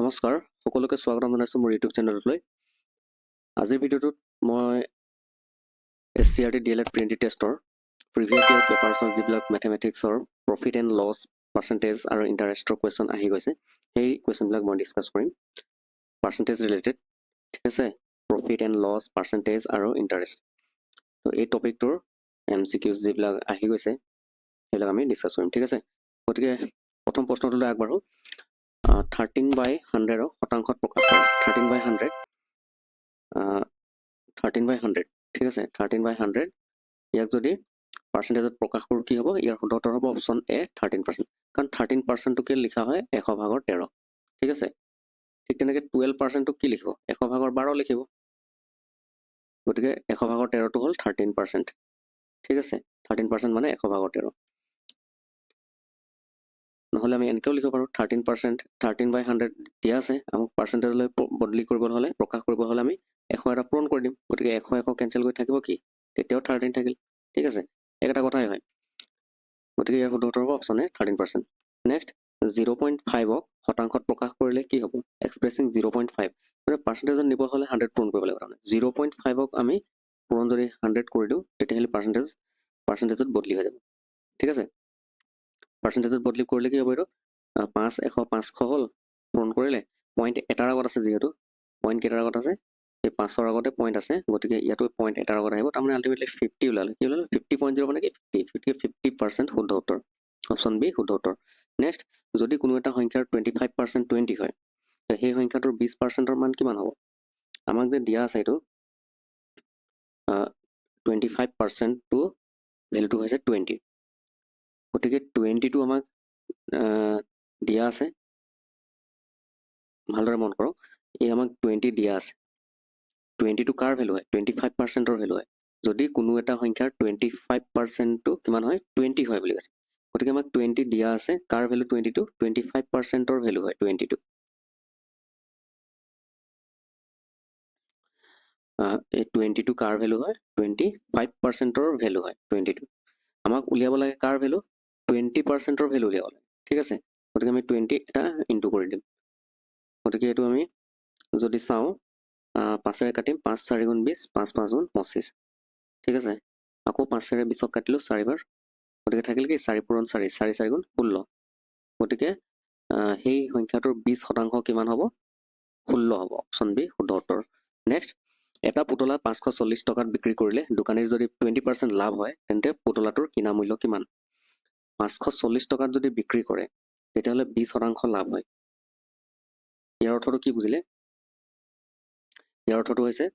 নমস্কাৰ সকলোকে স্বাগতম জনাইছো মোৰ ইউটিউব চেনেললৈ। আজিৰ ভিডিঅ'টোত মই SCRT DLED প্ৰিণ্টি টেষ্টৰ প্ৰিভিয়াছ ইয়াৰ পেপাৰছৰ যিবিলাক মেথমেটিক্সৰ প্ৰফিট এণ্ড লছ পাৰ্চেণ্টেজ আৰু ইণ্টাৰেষ্টৰ কুৱেশ্যন আহি গৈছে, সেই কুৱেশ্যনবিলাক মই ডিছকাছ কৰিম। পাৰ্চেণ্টেজ ৰিলেটেড, ঠিক আছে, প্ৰফিট এণ্ড লছ পাৰ্চেণ্টেজ আৰু ইণ্টাৰেষ্ট। তো এই টপিকটোৰ MCQs যিবিলাক আহি গৈছে সেইবিলাক আমি ডিছকাছ কৰিম, ঠিক আছে। গতিকে প্ৰথম প্ৰশ্নটোলৈ আগবাঢ়ো। 13/100 শতাংশত প্ৰকাশ কৰে। 13/100, ঠিক আছে। 13/100 ইয়াক যদি পাৰ্চেণ্টেজত প্ৰকাশ কৰোঁ কি হ'ব? ইয়াৰ শুদ্ধ উত্তৰ হ'ব অপশ্যন এ 13%, কাৰণ 13%টোকে লিখা হয় 100/13, ঠিক আছে। ঠিক তেনেকৈ 12%টোক কি লিখিব? 100/12 লিখিব। গতিকে 100/13টো হ'ল 13%, ঠিক আছে। 13% মানে 100/13। নহ'লে আমি এনেকৈও লিখিব পাৰোঁ 13%, 13/100 দিয়া আছে, আমাক পাৰ্চেণ্টেজলৈ বদলি কৰিবলৈ হ'লে, প্ৰকাশ কৰিব হ'লে আমি 100 এটা পূৰণ কৰি দিম। গতিকে 100 কেঞ্চেল কৰি থাকিব কি? তেতিয়াও 13 থাকিল, ঠিক আছে। একেটা কথাই হয়। গতিকে ইয়াৰ শুদ্ধ উত্তৰ হ'ব অপশ্যন এ 13%। নেক্সট, 0.5ক শতাংশত প্ৰকাশ কৰিলে কি হ'ব? এক্সপ্ৰেছিং 0.5, মানে পাৰ্চেণ্টেজত নিব হ'লে 100 পূৰণ কৰিব লাগিব। তাৰমানে 0.5ক আমি পূৰণ যদি 100 কৰি দিওঁ তেতিয়াহ'লে পাৰ্চেণ্টেজত বদলি হৈ যাব, ঠিক আছে। পাৰ্চেণ্টেজত বদলি কৰিলে কি হ'ব? এইটো 5, 100, 500 হ'ল, পূৰণ কৰিলে পইণ্ট এটাৰ আগত আছে, যিহেতু পইণ্ট কেইটাৰ আগত আছে, এই 5ৰ আগতে পইণ্ট আছে, গতিকে ইয়াতো পইণ্ট এটাৰ আগত আহিব। তাৰমানে আল্টিমেটলি 50 ওলালে। কি ওলালে? 50.0 মানে কি? 50% শুদ্ধ উত্তৰ, অপশ্যন বি শুদ্ধ উত্তৰ। নেক্সট, যদি কোনো এটা সংখ্যাৰ 25% 20 হয়, সেই সংখ্যাটোৰ 20%ৰ মান কিমান হ'ব? আমাক যে দিয়া আছে এইটো 25%টো ভেলুটো হৈছে 20, গতিকে 20টো আমাক দিয়া আছে। ভালদৰে মন কৰক, এই আমাক 20 দিয়া আছে। 20টো কাৰ ভেলু হয়? 25%ৰ ভেলু হয়। যদি কোনো এটা সংখ্যাৰ 25%টো কিমান হয়? 20 হয় বুলি কৈছে। গতিকে আমাক 20 দিয়া আছে। কাৰ ভেলু 20টো? 25%ৰ ভেলু হয় 20টো। এই 20টো কাৰ ভেলু হয়? 25%ৰ ভেলু হয় 20টো। আমাক উলিয়াব লাগে কাৰ ভেলু? 20%ৰ ভেলু উলিয়াব লাগে, ঠিক আছে। গতিকে আমি 20 এটা ইনটু কৰি দিম। গতিকে এইটো আমি যদি চাওঁ, 5ৰে কাটিম, 5 4 গুণ 20, 5 5 গুণ 25, ঠিক আছে। আকৌ 5ৰে 20ক কাটিলোঁ 4বাৰ, গতিকে থাকিল কি? 4 পূৰণ 4, 4 4 গুণ 16। গতিকে সেই সংখ্যাটোৰ 20% কিমান হ'ব? 16 হ'ব, অপশ্যন বি শুদ্ধ উত্তৰ। নেক্সট, এটা পুতলা 540 টকাত বিক্ৰী কৰিলে দোকানীৰ যদি 20% লাভ হয়, তেন্তে পুতলাটোৰ কিনা মূল্য কিমান? 540 টকাত যদি বিক্ৰী কৰে তেতিয়াহ'লে 20% লাভ হয়। ইয়াৰ অৰ্থটো কি বুজিলে? ইয়াৰ অৰ্থটো হৈছে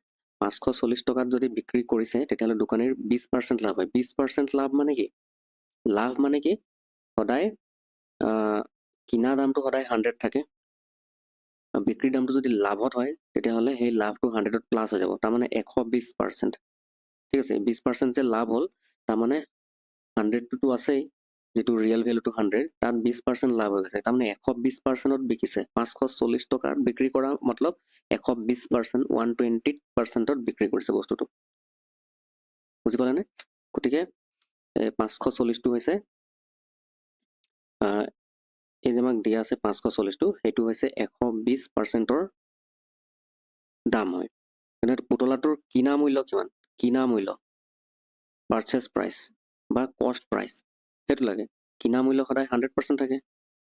540 টকাত যদি বিক্ৰী কৰিছে তেতিয়াহ'লে দোকানীৰ 20% লাভ হয়। 20% লাভ মানে কি? লাভ মানে কি? সদায় কিনা দামটো সদায় 100 থাকে, বিক্ৰীৰ দামটো যদি লাভত হয় তেতিয়াহ'লে সেই লাভটো 100ত প্লাছ হৈ যাব, তাৰমানে 120%, ঠিক আছে। 20% যে লাভ হ'ল, তাৰমানে 100টোতো আছেই, যিটো ৰিয়েল ভেলুটো 100, তাত 20% লাভ হৈ গৈছে, তাৰমানে 120%ত বিকিছে। 540 টকাত বিক্ৰী কৰা মতলব 120%, 120%ত বিক্ৰী কৰিছে বস্তুটো, বুজি পালেনে? গতিকে 540টো হৈছে এই যে আমাক দিয়া আছে 540টো, সেইটো হৈছে 120%ৰ দাম হয়। তেনে পুতলাটোৰ কিনা মূল্য কিমান? কিনা মূল্য, পাৰ্চেছ প্ৰাইচ বা কষ্ট প্ৰাইচ, সেইটো লাগে। কিনা মূল্য সদায় 100% থাকে,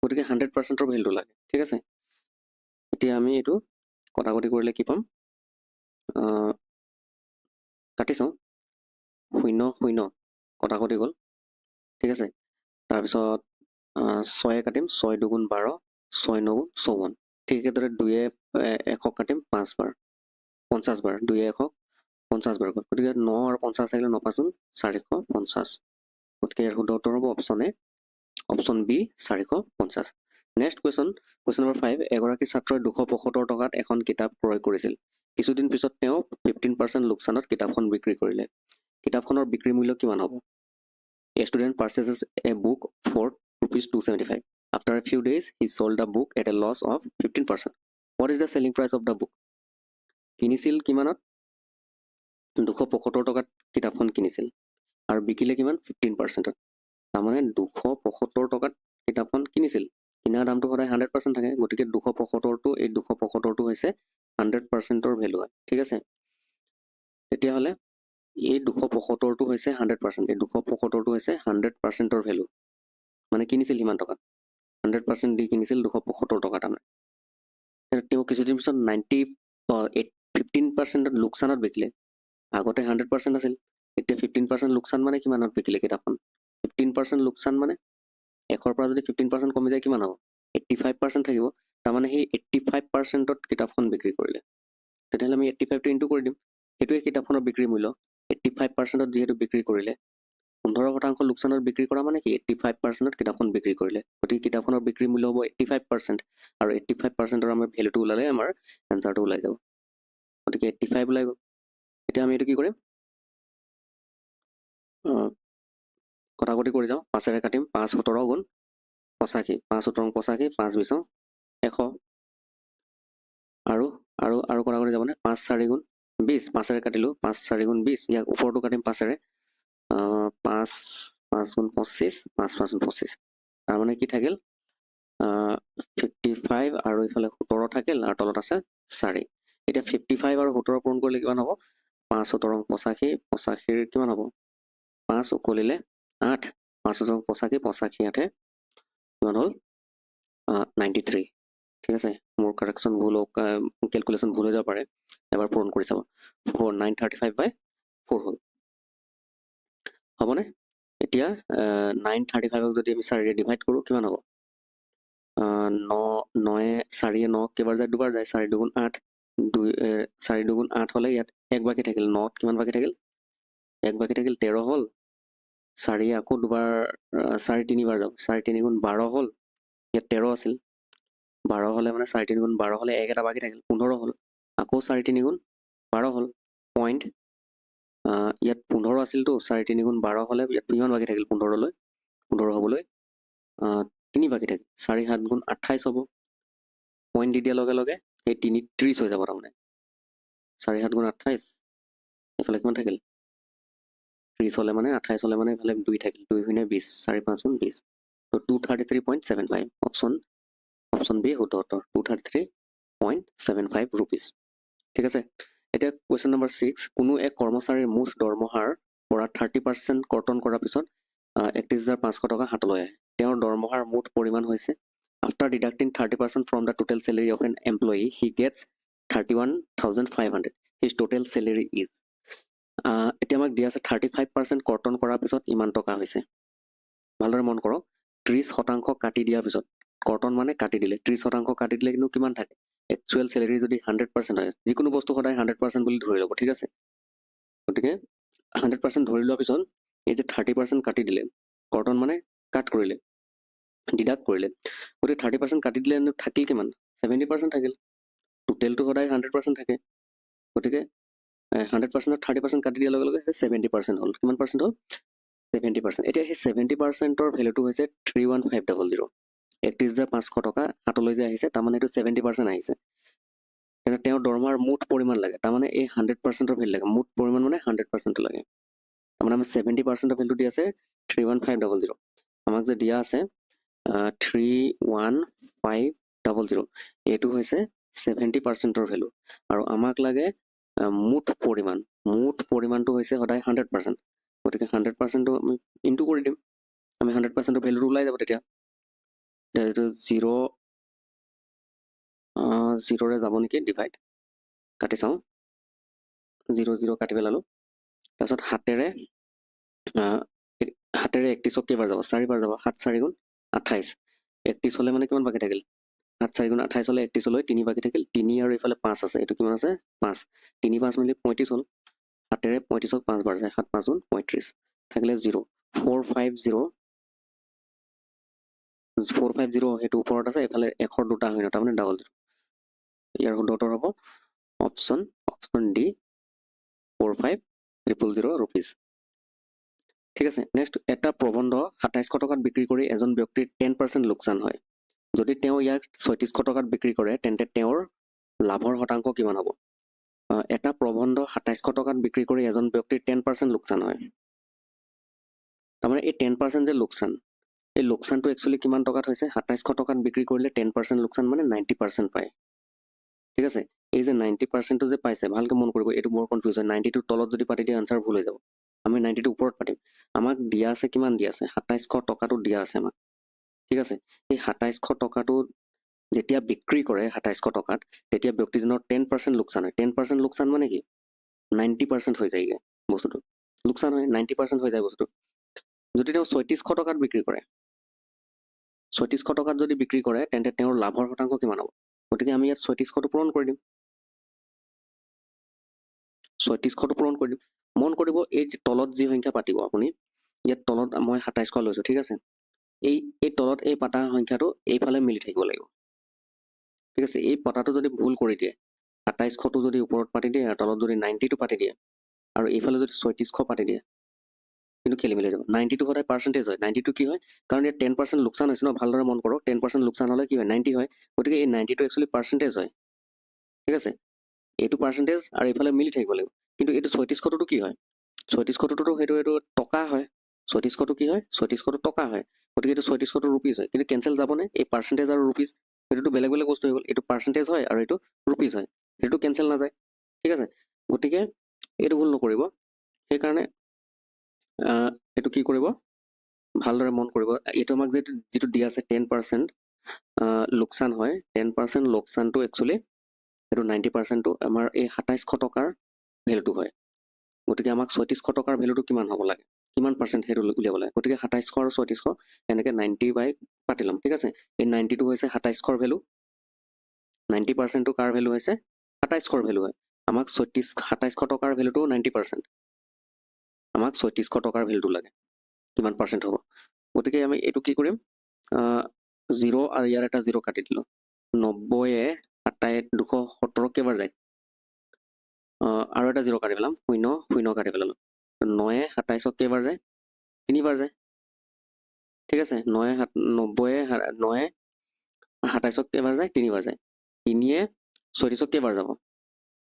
গতিকে 100%ৰ ভেলুটো লাগে, ঠিক আছে। এতিয়া আমি এইটো কটাকটি কৰিলে কি পাম? কাটি চাওঁ, 0 0 কটাকটি গ'ল, ঠিক আছে। তাৰপিছত 6 কাটিম, 6 2 12, 6 9 54, ঠিক একেদৰে 2 100 কাটিম 5 বাৰ, 50 বাৰ, 2 100 50 বাৰ গ'ল, গতিকে 9 আৰু 50 আহিলে 9 5 450, গতিকে ইয়াৰ শুদ্ধ উত্তৰ হ'ব option A, option B 450। Next question number 5, এগৰাকী ছাত্ৰই 275 টকাত এখন কিতাপ ক্ৰয় কৰিছিল। কিছুদিন পিছত তেওঁ 15% লোকচানত কিতাপখন বিক্ৰী কৰিলে। কিতাপখনৰ বিক্ৰী মূল্য কিমান হ'ব? A student purchases a book for ₹275. After a few days, he sold the book at a loss of 15%. What is the selling price of the book? কিনিছিল কিমানত? 275 টকাত কিতাপখন কিনিছিল আৰু বিকিলে কিমান? 15%ত। তাৰমানে 275 টকাত কিতাপখন কিনিছিল, কিনা দামটো সদায় 100% থাকে, গতিকে 275টো এই 275টো হৈছে 100%ৰ ভেলু হয়, ঠিক আছে। তেতিয়াহ'লে এই 275টো হৈছে 100%, এই 275টো হৈছে 100%ৰ ভেলু, মানে কিনিছিল সিমান টকাত, 100% দি কিনিছিল 275 টকা তাৰমানে। তেওঁ কিছুদিন পিছত 15% লোকচানত বিকিলে, আগতে 100% আছিল, এতিয়া 15% লোকচান মানে কিমানত বিকিলে কিতাপখন? 15% লোকচান মানে 100ৰ পৰা যদি 15% কমি যায় কিমান হ'ব? 85% থাকিব, তাৰমানে সেই 85%ত কিতাপখন বিক্ৰী কৰিলে। তেতিয়াহ'লে আমি 85টো ইনটু কৰি দিম, সেইটোৱে কিতাপখনৰ বিক্ৰী মূল্য। 85%ত যিহেতু বিক্ৰী কৰিলে, 15% লোকচানত বিক্ৰী কৰা মানে কি 85%ত কিতাপখন বিক্ৰী কৰিলে, গতিকে কিতাপখনৰ বিক্ৰী মূল্য হ'ব 85%, আৰু 85%ৰ আমাৰ ভেলুটো ওলালে আমাৰ এনচাৰটো ওলাই যাব, গতিকে 85 ওলাই গ'ল। এতিয়া আমি এইটো কি কৰিম, কটাকটি কৰি যাওঁ, 5ৰে কাটিম, 5 17 গুণ 85, 5 17 85, 5 20 100, আৰু আৰু আৰু কটাকটি যাবনে, 5 4 গুণ 20, 5ৰে কাটিলোঁ, 5 4 গুণ 20, ইয়াক ওপৰটো কাটিম 5ৰে, 5 5 গুণ 25, 5 5 গুণ 25, তাৰমানে কি থাকিল 55 আৰু ইফালে 17 থাকিল, আৰু তলত আছে 4। এতিয়া 55 আৰু 17 পূৰণ কৰিলে কিমান হ'ব, 5 17 85, 85ৰ কিমান হ'ব, 5 উকলিলে 8, 5 17 85, 85 8 কিমান হ'ল 93, ঠিক আছে। মোৰ কাৰেকশ্যন ভুল হওক, কেলকুলেশ্যন ভুল হৈ যাব পাৰে, এবাৰ পূৰণ কৰি চাব, 935/4 হ'ল, হ'বনে? এতিয়া 935ক যদি আমি 4ৰে ডিভাইড কৰোঁ কিমান হ'ব, 9 4 9 কেইবাৰ যায়, দুবাৰ যায়, 4 2 8, 4 2 8 হ'লে ইয়াত 1 বাকী থাকিল, 9ত কিমান বাকী থাকিল, 1 বাকী থাকিল, 13 হ'ল, 4 আকৌ দুবাৰ 4 3বাৰ যাব, 4 3 গুণ 12 হ'ল, ইয়াত 13 আছিল, 12 হ'লে মানে 4 3 গুণ 12 হ'লে 1 এটা বাকী থাকিল, 15 হ'ল, আকৌ 4 3 গুণ 12 হ'ল, পইণ্ট ইয়াত 15 আছিলতো, 4 3 গুণ 12 হ'লে ইয়াত কিমান বাকী থাকিল, 15লৈ 15 হ'বলৈ 3 বাকী থাকিল, 4 7 গুণ 28 হ'ব, পইণ্ট দি দিয়াৰ লগে লগে সেই 3 30 হৈ যাব, তাৰমানে 4 7 গুণ 28, এইফালে কিমান থাকিল 30 হ'লে মানে 28 হ'লে মানে এইফালে 2 থাকিল, 2 শূন্য 20, 4 5 গুণ 20, তো 233.75, অপশ্যন বি শুদ্ধ উত্তৰ, 233.75 ৰুপিজ, ঠিক আছে। এতিয়া কুৱেশ্যন নম্বৰ 6, কোনো এক কৰ্মচাৰীৰ মুঠ দৰমহাৰ পৰা 30% কৰ্তন কৰাৰ পিছত 31,500 টকা হাতলৈ আহে, তেওঁৰ দৰমহাৰ মুঠ পৰিমাণ হৈছে, after deducting 30% from the total salary of N employee he gets 31,500, his total salary is, এতিয়া আমাক দিয়া আছে 35% কৰ্তন কৰাৰ পিছত ইমান টকা হৈছে, ভালদৰে মন কৰক, 30% কাটি দিয়াৰ পিছত, কৰ্তন মানে কাটি দিলে, 30% কাটি দিলে কিন্তু কিমান থাকে, একচুৱেল চেলেৰী যদি 100% হয়, যিকোনো বস্তু সদায় 100% বুলি ধৰি ল'ব, ঠিক আছে, গতিকে 100% ধৰি লোৱাৰ পিছত এই যে 30% কাটি দিলে, কৰ্তন মানে কাট কৰিলে, ডিডাক্ট কৰিলে, গতিকে 30% কাটি দিলে থাকিল কিমান, 70% থাকিল, টোটেলটো সদায় 100% থাকে, গতিকে 100%ত 30% কাটি দিয়াৰ লগে লগে 70% হ'ল, কিমান পাৰ্চেণ্ট হ'ল 70%, এতিয়া সেই 70%ৰ ভেলুটো হৈছে 31500, 31,500 টকা হাতলৈ যে আহিছে, তাৰমানে এইটো 70% আহিছে, এতিয়া তেওঁৰ দৰমহাৰ মুঠ পৰিমাণ লাগে, তাৰমানে এই 100%ৰ ভেলু লাগে, মুঠ পৰিমাণ মানে 100% লাগে, তাৰমানে আমি 70%ৰ ভেলুটো দি আছে 31500, আমাক যে দিয়া আছে 31500, এইটো হৈছে 70%ৰ ভেলু, আৰু আমাক লাগে মুঠ পৰিমাণটো হৈছে সদায় 100%, গতিকে 100%টো আমি ইনটু কৰি দিম, আমি 100%ৰ ভেলুটো ওলাই যাব, তেতিয়া এইটো 0ৰে যাব নেকি, ডিভাইড কাটি চাওঁ, 0 0 কাটি পেলালোঁ, তাৰপিছত 7ৰে 31ক কেইবাৰ যাব, 4বাৰ যাব, 7 4 গুণ 28, 31 হ'লে মানে কিমান বাকী থাকিল, 7 4 গুণ 28 হ'লে 31লৈ 3 বাকী থাকিল, 3 আৰু এইফালে 5 আছে, এইটো কিমান আছে 5, 3 5 মিলি 35 হ'ল, 7ৰে 35ক 5 বাৰ যায়, 7 5 গুণ 35, থাকিলে 0, 450 সেইটো ওপৰত আছে, এইফালে 100 দুটা হয় ন, তাৰমানে 00, ইয়াৰ শুদ্ধ উত্তৰ হ'ব অপশ্যন ডি 45,000 ৰুপিজ, ঠিক আছে। নেক্সট, এটা প্ৰবন্ধ 2700 টকাত বিক্ৰী কৰি এজন ব্যক্তিৰ 10% লোকচান হয়, যদি তেওঁ ইয়াক 3600 টকাত বিক্ৰী কৰে তেন্তে তেওঁৰ লাভৰ শতাংশ কিমান হ'ব, এটা প্ৰবন্ধ 2700 টকাত বিক্ৰী কৰি এজন ব্যক্তিৰ 10% লোকচান হয়, তাৰমানে এই 10% যে লোকচান, এই লোকচানটো একচুৱেলি কিমান টকাত হৈছে 2700 টকাত বিক্ৰী কৰিলে 10% লোকচান মানে 90% পায় ঠিক আছে এই যে 90%টো যে পাইছে ভালকে মন কৰিব এটো বৰ কনফিউজ হয় 90 টো তলত যদি পাতি দিয়ে আনসাৰ ভুল হৈ যাব আমি 90 টো ওপৰত পাতিম আমাক দিয়া আছে কিমান দিয়া আছে 2700 টকাটো দিয়া আছে আমাক ঠিক আছে এই 2700 টকাটো যেতিয়া বিক্ৰী কৰে 2700 টকাত তেতিয়া ব্যক্তিজনৰ 10% লোকচান হয় 10% লোকচান মানে কি 90% হৈ যায়গে বস্তুটো লোকচান হয় 90% হৈ যায় বস্তুটো যদি তেওঁ 3600 টকাত বিক্ৰী কৰে 3600 টকাত যদি বিক্ৰী কৰে তেন্তে তেওঁৰ লাভৰ শতাংশ কিমান হ'ব গতিকে আমি ইয়াত 3600 টো পূৰণ কৰি দিম 3600 টো পূৰণ কৰি দিম মন কৰিব এই যে তলত যি সংখ্যা পাতিব আপুনি ইয়াত তলত মই 2700 লৈছো ঠিক আছে এই তলত এই পাতা সংখ্যাটো এইফালে মিলি থাকিব লাগিব ঠিক আছে এই পাতাটো যদি ভুল কৰি দিয়ে 2700 টো যদি ওপৰত পাতি দিয়ে আৰু তলত যদি 90 টো পাতি দিয়ে আৰু এইফালে যদি 3600 পাতি দিয়ে কিন্তু খেলি মেলি যাব 90 টো সদায় পাৰ্চেন্টেজ হয় 90 টো কি হয় কাৰণ ইয়াত 10% লোকচান হৈছে ন ভালদৰে মন কৰক 10% লোকচান হলে কি হয় 90 হয় গতিকে এই 90 টো একচুৱেলি পাৰ্চেন্টেজ হয় ঠিক আছে এইটো পাৰ্চেন্টেজ আৰু এইফালে মিলি থাকিব লাগিব কিন্তু এইটো 3600 টো কি হয় 3600 টো সেইটো টকা হয় 3600 টো কি হয় 3600 টো টকা হয় গতিকে এইটো 3600 টো ৰুপিজ হয় কিন্তু কেনসেল যাবনে এই পাৰ্চেন্টেজ আৰু ৰুপিজ এইটো বেলেগ বেলেগ বস্তু হৈ গ'ল এইটো পাৰ্চেন্টেজ হয় আৰু এইটো ৰুপিজ হয় সেইটো কেনসেল নাযায় ঠিক আছে গতিকে এইটো ভুল নকৰিব সেইকাৰণে এইটো কি কৰিব ভালদৰে মন কৰিব এইটো আমাক যেটো দিয়া আছে 10% লোকচান হয় 10% লোকচানটো একচুৱেলি এইটো 90% টো আমাৰ এই 2700 টকাৰ ভ্যালুটো হয় গতিকে আমাক 3600 টকাৰ ভ্যালুটো কিমান হ'ব লাগে কিমান পাৰ্চেন্ট হেটো উলিয়াব লাগে গতিকে 2700 আৰু 3600 এনেকে 90 বাই পাতি লম ঠিক আছে এই 90 টো হৈছে 2700 ভ্যালু 90% টো কাৰ ভ্যালু হৈছে 2700 ভ্যালু হয় আমাক 2700 টকাৰ ভ্যালুটো 90% আমাক 3600 টকাৰ ভ্যালুটো লাগে কিমান পাৰ্চেন্ট হ'ব গতিকে আমি এটো কি কৰিম 0 আৰু ইয়াৰ এটা 0 কাটি দিলো 90 এ 270 কেবাৰ যায় আৰু এটা 0 কাটি পেলাম 0 কাটি পেলালো 9 এ 27 কেবাৰ যায় 3 বাৰ যায় ঠিক আছে 9 এ 90 এ 9 এ 27 কেবাৰ যায় 3 বাৰ যায় 3 এ 36 কেবাৰ যাব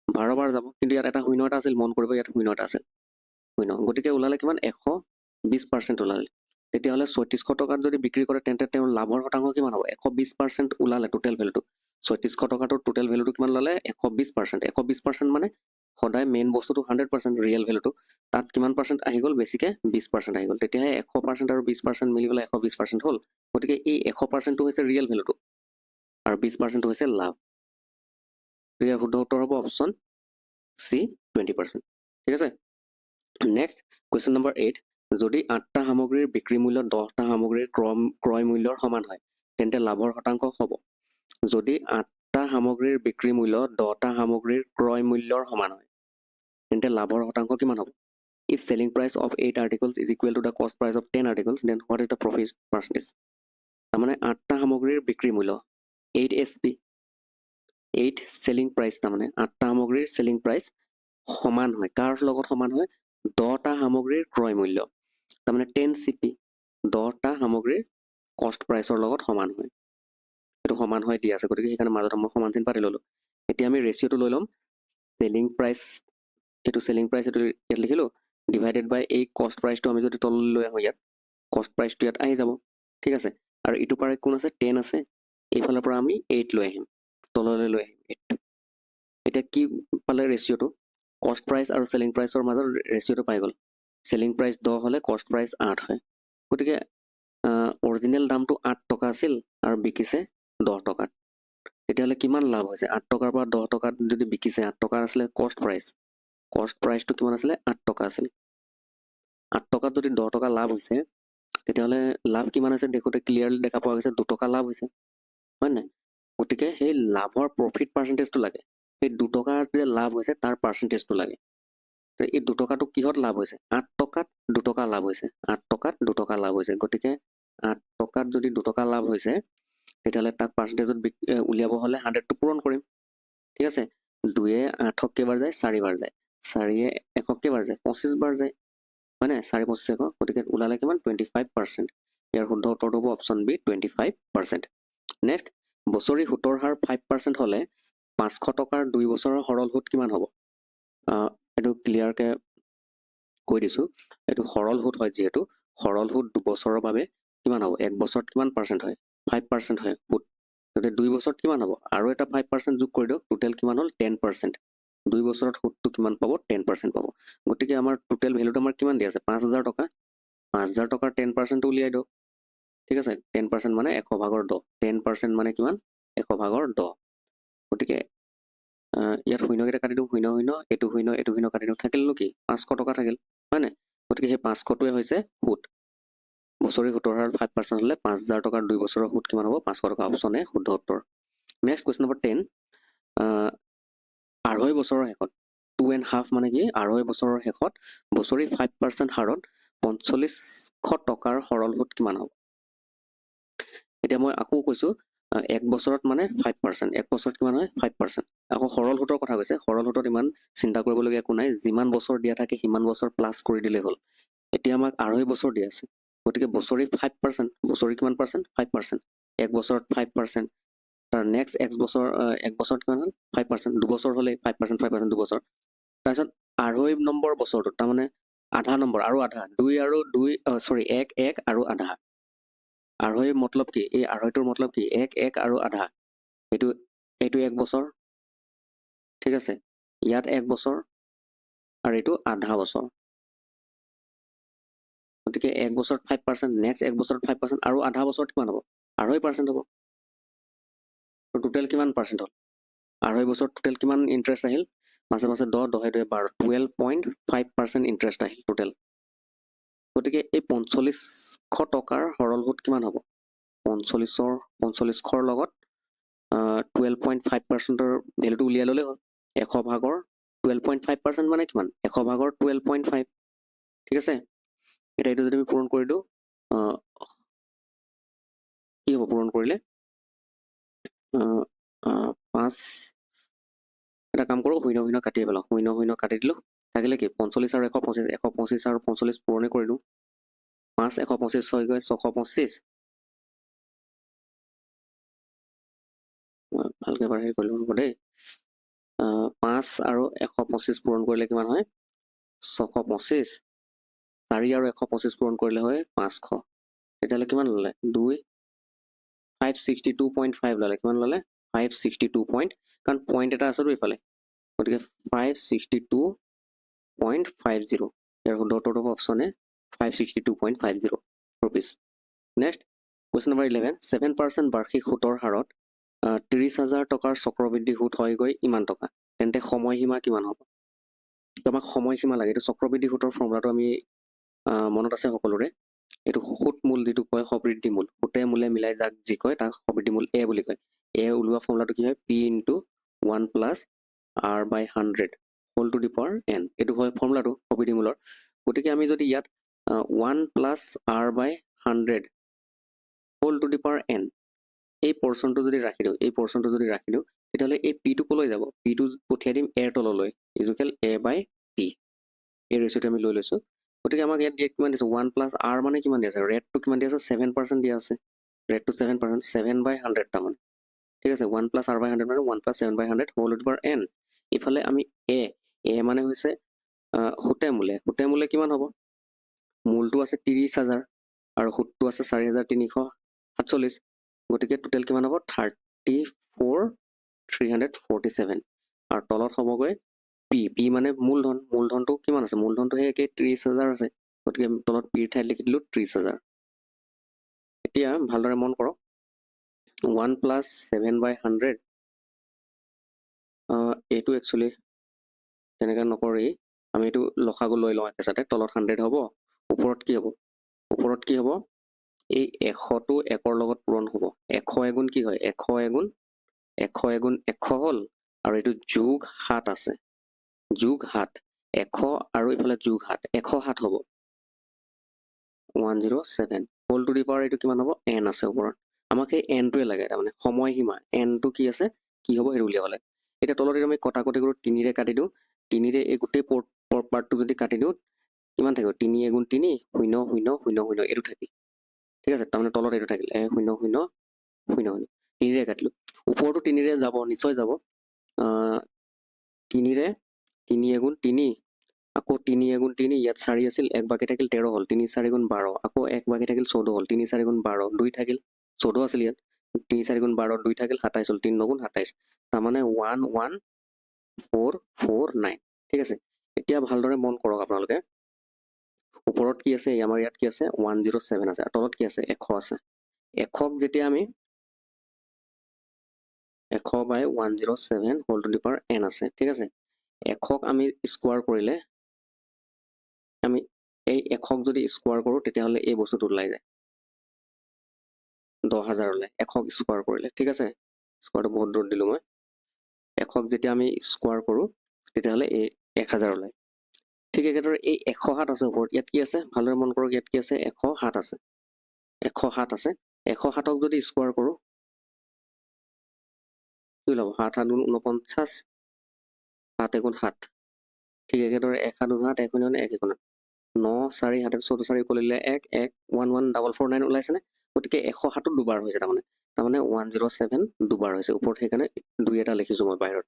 12 বাৰ যাব কিন্তু ইয়াত এটা 0 এটা আছিল মন কৰিব ইয়াত 0 এটা আছিল 0 গতিকে ওলালে কিমান 120% ওলালে তেতিয়াহলে 3600 টকাত যদি বিক্ৰী কৰে তেন্তে তেওঁৰ লাভৰ শতাংশ কিমান হ'ব 120% ওলালে টোটেল ভ্যালুটো 3600 টকাটোৰ টোটেল ভ্যালুটো কিমান ওলালে 120% 120% মানে সদায় মেইন বস্তুটো 100% ৰিয়েল ভ্যালুটো তাত কিমান পাৰ্চেন্ট আহি গ'ল বেছিকে 20% আহি গ'ল তেতিয়াহে 100% আৰু 20% মিলি পেলাই 120% হ'ল গতিকে এই 100% টো হৈছে ৰিয়েল ভ্যালুটো আৰু 20% টো হৈছে লাভ ইয়াৰ শুদ্ধ উত্তৰ হ'ব অপচন সি 20% ঠিক আছে নেক্সট কুৱেশ্যন নম্বৰ 8 যদি 8টা সামগ্ৰীৰ বিক্ৰী মূল্য 10টা সামগ্ৰীৰ ক্ৰয় মূল্যৰ সমান হয় তেন্তে লাভৰ শতাংশ হ'ব যদি 8টা সামগ্ৰীৰ বিক্ৰী মূল্য 10টা সামগ্ৰীৰ ক্ৰয় মূল্যৰ সমান হয় তেন্তে লাভৰ শতাংশ কিমান হ'ব if selling price of 8 articles is equal to the cost price of 10 articles then what is the profit percentage তাৰমানে 8টা সামগ্ৰীৰ বিক্ৰী মূল্য 8 SP 8 selling price তাৰমানে 8টা সামগ্ৰীৰ selling price সমান হয় কাৰ লগত সমান হয় 10টা সামগ্ৰীৰ ক্ৰয় মূল্য তাৰমানে 10 CP 10টা সামগ্ৰীৰ কষ্ট প্ৰাইচৰ লগত সমান হয় এটো সমান হয় দিয়া আছে গতিকে সেইকাৰণে মাজত মই সমান চিন পাতি ললো এতিয়া আমি ৰেশিওটো লৈ লম সেলিং প্ৰাইস এটো সেলিং প্ৰাইস এটো ইয়াত লিখিলো ডিভাইডেড বাই এই কষ্ট প্ৰাইসটো আমি যদি তললৈ লৈ আহো ইয়াত কষ্ট প্ৰাইসটো ইয়াত আহি যাব ঠিক আছে আৰু ইটো পাৰে কোন আছে 10 আছে এইফালৰ পৰা আমি 8 লৈ আহিম তললৈ লৈ আহিম 8 এটা কি পালে ৰেশিওটো কষ্ট প্ৰাইস আৰু সেলিং প্ৰাইসৰ মাজৰ ৰেশিওটো পাই গল সেলিং প্ৰাইস 10 হলে কষ্ট প্ৰাইস 8 হয় গতিকে অৰিজিনাল দামটো 8 টকা আছিল আৰু বিকিছে 10 টকাত তেতিয়াহলে কিমান লাভ হৈছে 8 টকাৰ পৰা 10 টকাত যদি বিকিছে 8 টকা আছিল কষ্ট প্ৰাইসটো কিমান আছিল 8 টকা আছিল 8 টকাত যদি 10 টকা লাভ হৈছে তেতিয়াহলে লাভ কিমান আছে দেখোতে ক্লিয়াৰলি দেখা পোৱা গৈছে 2 টকা লাভ হৈছে হয় না গতিকে সেই লাভৰ প্ৰফিট পাৰ্চেন্টেজটো লাগে সেই 2 টকাৰ যে লাভ হৈছে তাৰ পাৰ্চেন্টেজটো লাগে তো এই 2 টকাটো কিহত লাভ হৈছে 8 টকাত 2 টকা লাভ হৈছে 8 টকাত 2 টকা লাভ হৈছে গতিকে 8 টকাত যদি 2 টকা লাভ হৈছে তেতিয়াহলে তাক পাৰ্চেন্টেজত উলিয়াব হলে 100 টো পূৰণ কৰিম ঠিক আছে 2 এ 8 কেবাৰ যায় 4 বাৰ যায় 4 এ 1 কেবাৰ যায় 25 বাৰ যায় মানে 4 25 1 গতিকে ওলালে কিমান 25% ইয়াৰ শুদ্ধ উত্তৰটো হ'ব অপচন বি 25% নেক্সট বছৰি সুতৰ হাৰ 5% হলে 500 টকাৰ 2 বছৰৰ সৰল সুত কিমান হ'ব এটো ক্লিয়াৰকে কৈ দিছো এটো সৰল সুত হয় যেহেতু সৰল সুত 2 বছৰৰ বাবে কিমান হ'ব 1 বছৰত কিমান পাৰ্চেণ্ট হয় 5% হয় সুত গতিকে 2 বছৰত কিমান হ'ব আৰু এটা 5% যোগ কৰি দিয়ক টোটেল কিমান হ'ল 10% 2 বছৰত সুতটো কিমান পাব 10% পাব গতিকে আমাৰ টোটেল ভ্যালুটো আমাৰ কিমান দিয়া আছে 5000 টকা 5000 টকাৰ 10% উলিয়াই দিয়ক ঠিক আছে 10% মানে 100 ভাগৰ 10 10% মানে কিমান 100 ভাগৰ 10 গতিকে ইয়াত শূন্যকেইটা কাটি দিওঁ শূন্য শূন্য এইটো শূন্য কাটি দিওঁ থাকিলনো কি 500 টকা থাকিল হয় নাই গতিকে সেই 500টোৱে হৈছে সুত বছৰি সুতৰ হাৰ 5% হলে 5000 টকাৰ 2 বছৰৰ সুত কিমান হ'ব 500 টকা অপচন এ শুদ্ধ উত্তৰ নেক্সট কোৱেশ্চন নম্বৰ 10 আঢ়ৈ বছৰৰ শেষত 2.5 মানে কি আঢ়ৈ বছৰৰ শেষত বছৰি 5% হাৰত 4500 টকাৰ সৰল সুত কিমান হ'ব এতিয়া মই আকৌ কৈছো 1 বছৰত মানে 5% 1 বছৰত কিমান হয় 5% আকৌ সৰল সুতৰ কথা কৈছে সৰল সুতত ইমান চিন্তা কৰিবলগীয়া একো নাই যিমান বছৰ দিয়া থাকে সিমান বছৰ প্লাস কৰি দিলে হ'ল এতিয়া আমাক আঢ়ৈ বছৰ দিয়া আছে গতিকে বছৰি 5% বছৰি কিমান পাৰ্চেণ্ট 5% 1 বছৰত 5% তাৰ নেক্সট 1 বছৰত কিমান হ'ল 5% 2 বছৰ হলে 5% 5% 2 বছৰ তাৰপিছত আঢ়ৈ নম্বৰ বছৰটো তাৰমানে আধা নম্বৰ আৰু আধা 2 আৰু 2 সৰি 1 1 আৰু আধা আঢ়ৈ মতলব কি এই আঢ়ৈটোৰ মতলব কি 1 1 আৰু আধা এইটো 1 বছৰ ঠিক আছে ইয়াত 1 বছৰ আৰু এইটো আধা বছৰ গতিকে 1 বছৰত 5% নেক্সট 1 বছৰত 5% আৰু আধা বছৰত কিমান হ'ব 2.5% হ'ব টোটেল কিমান পাৰ্চেণ্ট হ'ল আঢ়ৈ বছৰত টোটেল কিমান ইন্টাৰেষ্ট আহিল মাসে মাসে 10 10 2 12 12.5% ইন্টাৰেষ্ট আহিল টোটেল গতিকে এই 4500 টকাৰ সৰল সুত কিমান হ'ব 4500 লগত 12.5%ৰ ভ্যালুটো উলিয়াই ললে হ'ল 100 ভাগৰ 12.5% মানে কিমান 100 ভাগৰ 12.5 ঠিক আছে এটা এইটো যদি আমি পূৰণ কৰি দিওঁ কি হ'ব পূৰণ কৰিলে 5 এটা কাম কৰোঁ শূন্য শূন্য কাটি পেলাওঁ শূন্য শূন্য কাটি দিলোঁ থাকিলে কি 45 আৰু 125 125 আৰু 45 পূৰণে কৰি দিওঁ 5 125 হৈ গৈ 625 ভালকে এবাৰ হেৰি কৰিলোঁ হ'ব দেই 5 আৰু 125 পূৰণ কৰিলে কিমান হয় 625 4 আৰু 125 পূৰণ কৰিলে হয় 500 তেতিয়াহ'লে কিমান ল'লে 2 562.5 ল'লে কিমান ল'লে 562 কাৰণ পইণ্ট এটা আছে ইফালে গতিকে 562.50 ইয়াৰ শুদ্ধ উত্তৰটো হ'ব অপশ্যন এ 562.50 ৰুপিজ নেক্সট কুৱেশ্যন নম্বৰ 11 7% বাৰ্ষিক সুতৰ হাৰত 30,000 টকাৰ চক্ৰবৃদ্ধি সুত হয়গৈ ইমান টকা তেন্তে সময়সীমা কিমান হ'ব আমাক সময়সীমা লাগে এইটো চক্ৰবৃদ্ধি সুতৰ ফৰ্মুলাটো আমি মনত আছে সকলোৰে এইটো সুত মূল যিটো কয় সবৃদ্ধি মূল সুতে মূলে মিলাই যাক যি কয় তাক সবৃদ্ধি মূল এ বুলি কয় এ ওলোৱা ফৰ্মুলাটো কি হয় p * 1 + r / 100 whole to the power n এইটো হয় ফৰ্মুলাটো সবৃদ্ধি মূলৰ গতিকে আমি যদি ইয়াত 1 + r / 100 whole to the power n এই পৰ্চনটো যদি ৰাখি দিওঁ তেতিয়াহ'লে এই p টো কলৈ যাব p টো পঠিয়াই দিম a ৰ তললৈ ইকুৱেল a/p এই ৰেচিঅ'টো আমি লৈ লৈছো গতিকে আমাক ইয়াত দিয়ে কিমান দিছে 1 + r মানে কিমান দিয়া আছে ৰেটটো কিমান দিয়া আছে 7% দিয়া আছে ৰেটটো 7% 7/100 তাৰমানে ঠিক আছে 1 + r / 100 মানে 1 + 7/100 whole to the power n ইফালে আমি a মানে হৈছে সুতে মূলে কিমান হ'ব মূলটো আছে 30,000 আৰু সুতটো আছে 4,347 গতিকে টোটেল কিমান হ'ব 34,347 আৰু তলত হ'বগৈ p মানে মূলধনটো কিমান আছে মূলধনটো সেই একে 30,000 আছে গতিকে তলত p ৰ ঠাইত লিখি দিলোঁ 30,000 এতিয়া ভালদৰে মন কৰক 1 + 7/100 এইটো একচুৱেলি তেনেকৈ নকৰি আমি এইটো লসাগু লৈ লওঁ একেচাতে তলত 100 হ'ব ওপৰত কি হ'ব এই 100টো 1ৰ লগত পূৰণ হ'ব 100 এগুণ কি হয় 100 এগুণ 100 হ'ল আৰু এইটো যোগ 7 আছে যোগ 7 100 আৰু ইফালে যোগ 7 107 হ'ব 107 হোল টু দি পাৱাৰ এইটো কিমান হ'ব n আছে ওপৰত আমাক সেই nটোৱে লাগে তাৰমানে সময়সীমা nটো কি আছে কি হ'ব সেইটো উলিয়াব লাগে এতিয়া তলত আমি কটাকটি কৰোঁ 3ৰে কাটি দিওঁ 3ৰে এই গোটেই পাৰ্টটো যদি কাটি দিওঁ কিমান থাকিব 3 এগুণ 3 0 0 0 0 এইটো থাকিল ঠিক আছে তাৰমানে তলত এইটো থাকিল 0 0 0 0 3ৰে কাটিলোঁ ওপৰতো 3ৰে যাব নিশ্চয় যাব 3ৰে 3 এগুণ 3 আকৌ 3 গুণ 3 ইয়াত 4 আছিল 1 বাকি থাকিল 13 হ'ল 3 4 গুণ 12 আকৌ 1 বাকি থাকিল 14 হ'ল 3 4 গুণ 12 2 থাকিল 14 আছিল ইয়াত 3 4 গুণ 12 2 থাকিল 27 হ'ল 3 9 গুণ 27 তাৰমানে 11449 ঠিক আছে এতিয়া ভালদৰে মন কৰক আপোনালোকে ওপৰত কি আছে আমাৰ ইয়াত কি আছে 107 আছে আৰু তলত কি আছে 100 আছে 100ক যেতিয়া আমি 100 by 107 whole to the power n আছে ঠিক আছে 100ক আমি স্কোৱাৰ কৰিলে আমি এই 100ক যদি স্কোৱাৰ কৰোঁ তেতিয়াহ'লে এই বস্তুটো ওলাই যায় 10000 ওলাই 100ক স্কোৱাৰ কৰিলে ঠিক আছে স্কোৱাৰটো বহুত দূৰত দিলোঁ মই 100ক যেতিয়া আমি স্কোৱাৰ কৰোঁ তেতিয়াহ'লে এই 1000 ওলাই ঠিক একেদৰে এই 107 আছে ওপৰত ইয়াত কি আছে ভালদৰে মন কৰক ইয়াত কি আছে 107 আছে 107 আছে 107ক যদি স্কোৱাৰ কৰোঁ কি ওলাব 7 7 গুণ 49 7 এগুণ 7 ঠিক একেদৰে 1 7 গুণ 7 1 গুণ 1 1 গুণ 9 4 7 14 4 কৰিলে 1 1 1 1 449 ওলাইছেনে গতিকে 107 দুবাৰ হৈছে তাৰমানে 107 দুবাৰ হৈছে ওপৰত সেইকাৰণে 2 এটা লিখিছোঁ মই বাহিৰত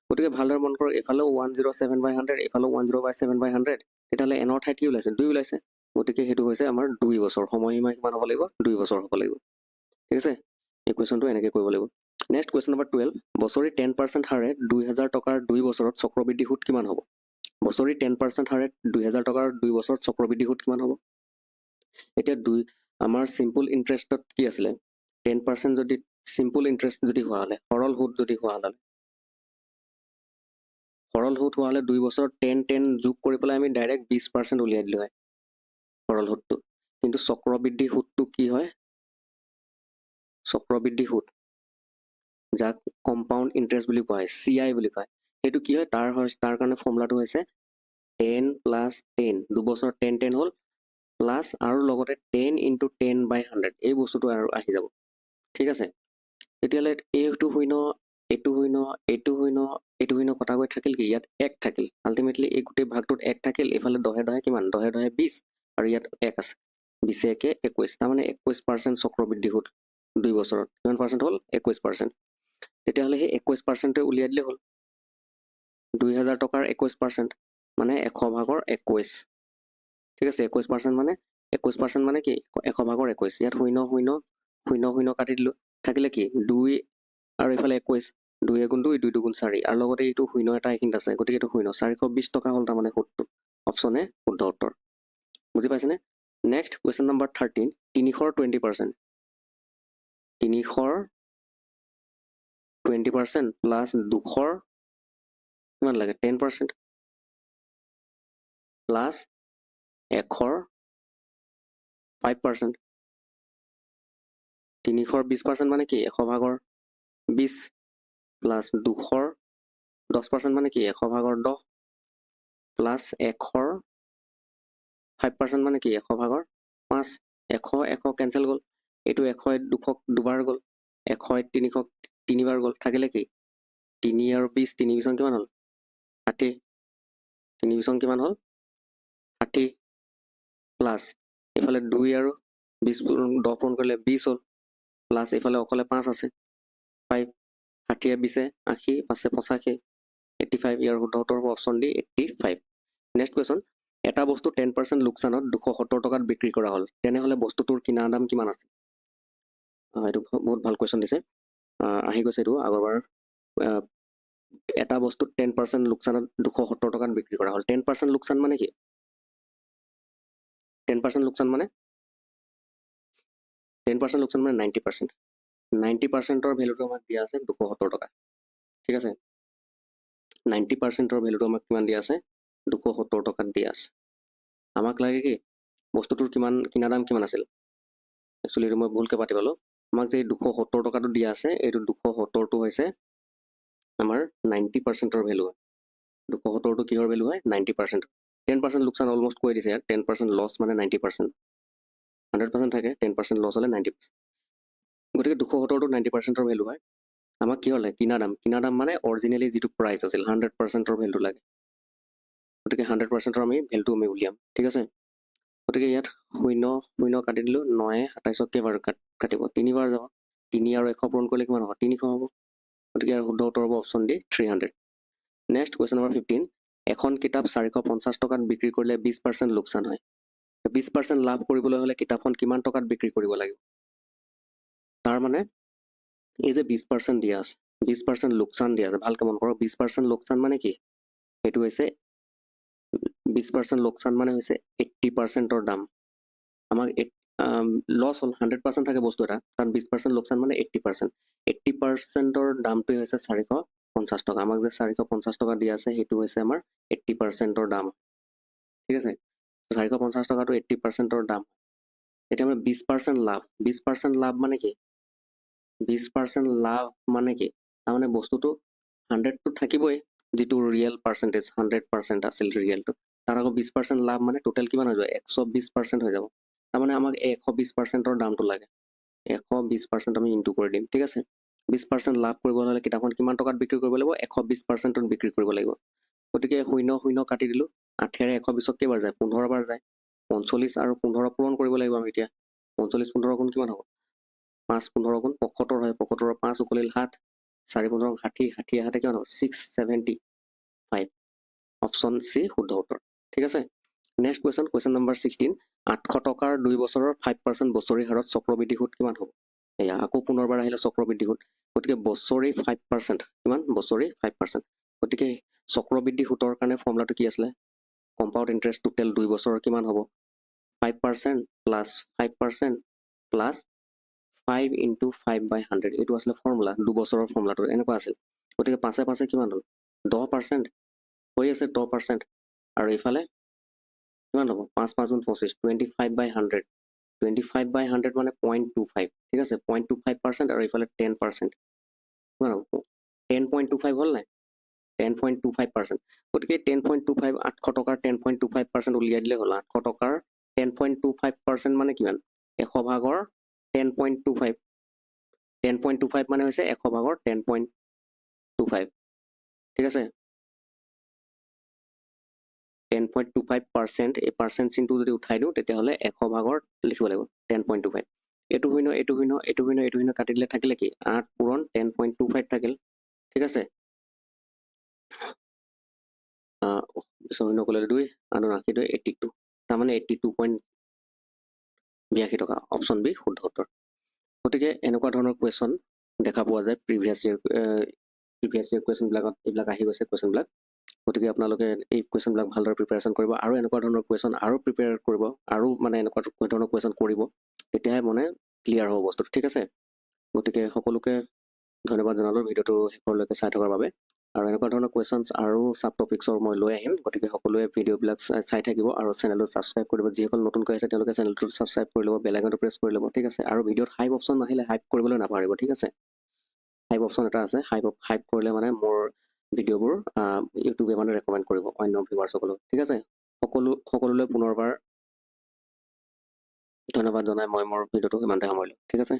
গতিকে ভালদৰে মন কৰক এফালেও 107/100 এফালেও 107/100 তেতিয়াহ'লে এনৰ ঠাইত কি ওলাইছে 2 ওলাইছে গতিকে সেইটো হৈছে আমাৰ 2 বছৰ সময়সীমা কিমান হ'ব লাগিব 2 বছৰ হ'ব লাগিব ঠিক আছে এই কুৱেশ্যনটো এনেকৈ কৰিব লাগিব নেক্সট কুৱেশ্যন নম্বৰ 12 বছৰি 10% হাৰে 2000 টকাৰ 2 বছৰত চক্ৰবৃদ্ধি সুদ কিমান হ'ব বছৰি 10% হাৰে 2000 টকাৰ 2 বছৰত চক্ৰবৃদ্ধি সুদ কিমান হ'ব এতিয়া আমাৰ চিম্পল ইণ্টাৰেষ্টত কি আছিলে 10% যদি চিম্পল ইণ্টাৰেষ্ট যদি হোৱা হ'লে সৰল সুদ যদি হোৱা হ'লে সৰল সুদ হোৱা হ'লে 2 বছৰত 10 যোগ কৰি পেলাই আমি ডাইৰেক্ট 20% উলিয়াই দিলোঁ হয় সৰল সুদটো কিন্তু চক্ৰবৃদ্ধি সুদটো কি হয় চক্ৰবৃদ্ধি সুদ যাক কম্পাউণ্ড ইণ্টাৰেষ্ট বুলি কোৱা হয় CI বুলি কয় সেইটো কি হয় তাৰ কাৰণে ফৰ্মুলাটো হৈছে 10 + 10 দুবছৰ 10 হ'ল প্লাছ আৰু লগতে 10 × 10/100 এই বস্তুটো আৰু আহি যাব ঠিক আছে তেতিয়াহ'লে এইটো শূন্য এইটো শূন্য এইটো শূন্য এইটো শূন্য কটা গৈ থাকিল কি ইয়াত 1 থাকিল আল্টিমেটলি এই গোটেই ভাগটোত 1 থাকিল এইফালে 10 কিমান 10 20 আৰু ইয়াত 1 আছে 20 1 21 তাৰমানে 21% চক্ৰবৃদ্ধি সুদ 2 বছৰত কিমান পাৰ্চেণ্ট হ'ল 21% তেতিয়াহ'লে সেই 21%টোৱে উলিয়াই দিলে হ'ল 2000 টকাৰ 21% মানে 100 ভাগৰ 21 ঠিক আছে 21% মানে 21% মানে কি 100 ভাগৰ 21 ইয়াত 0 0 0 0 কাটি দিলোঁ থাকিলে কি 2 আৰু এইফালে 21 2 গুণ 2 2 গুণ 4 আৰু লগতে এইটো 0 এটা এইখিনিত আছে গতিকে এইটো 0 420 টকা হ'ল তাৰমানে সুদটো অপশ্যনে শুদ্ধ উত্তৰ বুজি পাইছেনে নেক্সট কুৱেশ্যন নম্বৰ 13 300 20% 300 20% প্লাছ 200 কিমান লাগে 10% প্লাছ 100 5% 300 20% মানে কি 100 ভাগৰ 20 প্লাছ 200 10% মানে কি 100 ভাগৰ 10 প্লাছ 100 5% মানে কি 100 ভাগৰ 5 100 কেঞ্চেল গ'ল এইটো 100 200 দুবাৰ গ'ল 100 300 তিনিবাৰ গ'ল থাকিলে কি 3 আৰু 20 3 20 কিমান হ'ল 60 3 20 কিমান হ'ল 60 প্লাছ এইফালে 2 আৰু 20 10 পূৰণ কৰিলে 20 হ'ল প্লাছ এইফালে অকলে 5 আছে 5 60 20 80 5 85 85 ইয়াৰ শুদ্ধ উত্তৰ হ'ব অপশ্যন ডি 85 নেক্সট কুৱেশ্যন এটা বস্তু 10% লোকচানত 270 টকাত বিক্ৰী কৰা হ'ল তেনেহ'লে বস্তুটোৰ কিনা দাম কিমান আছে এইটো বহুত ভাল কুৱেশ্যন দিছে আহি গৈছে এইটো আগৰবাৰ এটা বস্তুত 10% লোকচানত 270 টকাত বিক্ৰী কৰা হ'ল 10% লোকচান মানে কি 10% লোকচান মানে 10% লোকচান মানে 90% 90%ৰ ভেলুটো আমাক দিয়া আছে 270 টকা ঠিক আছে 90%ৰ ভেলুটো আমাক কিমান দিয়া আছে 270 টকাত দিয়া আছে আমাক লাগে কি বস্তুটোৰ কিনা দাম কিমান আছিল একচুৱেলি এইটো মই ভুলকৈ পাতি পালোঁ আমাক যে 270 টকাটো দিয়া আছে এইটো 270টো হৈছে আমাৰ 90%ৰ ভেলু হয় 270টো কিহৰ ভেলু হয় 90% 10% লোকচান অলমষ্ট কৈ দিছে ইয়াত 10% লছ মানে 90% 100% থাকে 10% লছ হ'লে 90% গতিকে 270টো 90%ৰ ভেলু হয় আমাক কিহৰ লাগে কিনা দাম মানে অৰিজিনেলি যিটো প্ৰাইচ আছিল 100%ৰ ভেলুটো লাগে গতিকে 100%ৰ আমি ভেলুটো উলিয়াম ঠিক আছে গতিকে ইয়াত 0 কাটি দিলোঁ 9 27 কেইবাৰ কাটিব 3 বাৰ যাব 3 আৰু 100 পূৰণ কৰিলে কিমান হ'ব 300 হ'ব গতিকে ইয়াৰ শুদ্ধ উত্তৰ হ'ব option D 300 next question number 15 এখন কিতাপ 450 টকাত বিক্ৰী কৰিলে 20% লোকচান হয় 20% লাভ কৰিবলৈ হলে কিতাপখন কিমান টকাত বিক্ৰী কৰিব লাগিব তাৰ মানে এই যে 20% দিয়া আছে 20% লোকচান দিয়া আছে ভালকে মন কৰক 20% লোকচান মানে কি এটো হৈছে 20% লোকচান মানে হৈছে 80%ৰ দাম আমাক লস হল 100% থাকে বস্তু এটা তাত 20% লোকচান মানে 80% 80%ৰ দামটো হৈছে 450 টকা আমাক যে 450 টকা দিয়া আছে হেতু হৈছে আমাৰ 80%ৰ দাম ঠিক আছে 450 টকাটো 80%ৰ দাম এটা মানে 20% লাভ 20% লাভ মানে কি 20% লাভ মানে কি তাৰমানে বস্তুটো 100 টো থাকিবই যেটো ৰিয়েল পাৰ্সেন্টেজ 100% আছিল ৰিয়েলটো তাৰ আকৌ 20% লাভ মানে টোটাল কিমান হৈ যাব 120% হৈ যাব তাৰমানে আমাক 120%ৰ দামটো লাগে 120% আমি ইনটু কৰি দিম ঠিক আছে 20% লাভ কৰিব হলে কিতাপখন কিমান টকাত বিক্ৰী কৰিব লাগিব 120%ত বিক্ৰী কৰিব লাগিব গতিকে 0 কাটি দিলো 8 এৰে 120 কেইবাৰ যায় 15 বাৰ যায় 45 আৰু 15 পূৰণ কৰিব লাগিব আমি এতিয়া 45 15 গুণ কিমান হ'ব 5 15 গুণ 75 হয় 75 5 উকলিল 7 4 15 60 60 হাতে কিমান হ'ব 675 অপশন সি শুদ্ধ উত্তৰ ঠিক আছে নেক্সট কোৱেশ্চন নম্বৰ 16 800 টকাৰ 2 বছৰৰ 5% বছৰি হাৰত চক্ৰবৃদ্ধি সুদ কিমান হ'ব এয়া আকৌ পুনৰবাৰ আহিলে চক্ৰবৃদ্ধি সুদ গতিকে বছৰি 5% কিমান বছৰি 5% গতিকে চক্ৰবৃদ্ধি সুদৰ কাৰণে ফৰ্মুলাটো কি আছিল কম্পাউণ্ড ইন্টাৰেষ্ট টোটাল 2 বছৰৰ কিমান হ'ব 5% plus 5% plus 5 into 5 by 100 এইটো আছিল ফৰ্মুলা 2 বছৰৰ ফৰ্মুলাটো এনেকুৱা আছিল গতিকে পাছে পাছে কিমান হ'ল 10% হৈ আছে 10% আৰু ইফালে কিমান হ'ব 5 5 গুণ 25 25 by 100 25 by 100 মানে 0.25 ঠিক আছে 0.25% আৰু ইফালে 10% কিমান হ'ব 10.25 হ'ল নাই 10.25% গতিকে 10.25 800 টকাৰ 10.25% উলিয়াই দিলে হ'ল 800 টকাৰ 10.25% মানে কিমান 100 ভাগৰ 10.25 10.25 মানে হৈছে 100 ভাগৰ 10.25 ঠিক আছে 10.25% এই পাৰ্সেন্ট চিনটো যদি উঠাই দিও তেতিয়া হলে 100 ভাগৰ লিখিব লাগিব 10.25 এটো হইনো এটো হইনো এটো হইনো এটো হইনো কাটি দিলে থাকিলে কি 8 পূৰণ 10.25 থাকিল ঠিক আছে নকলে 2 আৰু ৰাখি 2 82 তাৰ মানে 82.82 টকা অপশন বি শুদ্ধ উত্তৰ গতিকে এনেকুৱা ধৰণৰ কোৱেশ্চন দেখা পোৱা যায় প্ৰিভিয়াস ইয়াৰ কোৱেশ্চন বিলাকত এইবিলাক আহি গৈছে কোৱেশ্চন বিলাক গতিকে আপোনালোকে এই কোৱেশ্চন বিলাক ভালদৰে প্ৰিপাৰেচন কৰিব আৰু এনেকুৱা ধৰণৰ কোৱেশ্চন আৰু প্ৰিপেয়াৰ কৰিব আৰু মানে এনেকুৱা ধৰণৰ কোৱেশ্চন কৰিব তেতিয়াহে মানে ক্লিয়াৰ হ'ব বস্তুটো ঠিক আছে গতিকে সকলোকে ধন্যবাদ জনালো ভিডিওটো শেষলৈকে চাই থকাৰ বাবে আৰু এনেকুৱা ধৰণৰ কোৱেশ্চনছ আৰু সাব টপিকছৰ মই লৈ আহিম গতিকে সকলোৱে ভিডিওবিলাক চাই থাকিব আৰু চেনেলটো সাবস্ক্ৰাইব কৰিব যিসকল নতুনকৈ আছে তেওঁলোকে চেনেলটো সাবস্ক্ৰাইব কৰি ল'ব বেল আইকনটো প্ৰেছ কৰি ল'ব ঠিক আছে আৰু ভিডিওত হাইপ অপচন নাহিলে হাইপ কৰিবলৈ নাপাহৰিব ঠিক আছে হাইপ অপচন এটা আছে হাইপ কৰিলে মানে মোৰ ভিডিওবোৰ ইউটিউবে মানে ৰেকমেণ্ড কৰিব অন্য ভিউৱাৰসকলক ঠিক আছে সকলোলৈ পুনৰবাৰ ধন্যবাদ জনাই মই মোৰ ভিডিওটো ইমানতে সামৰিলো ঠিক আছে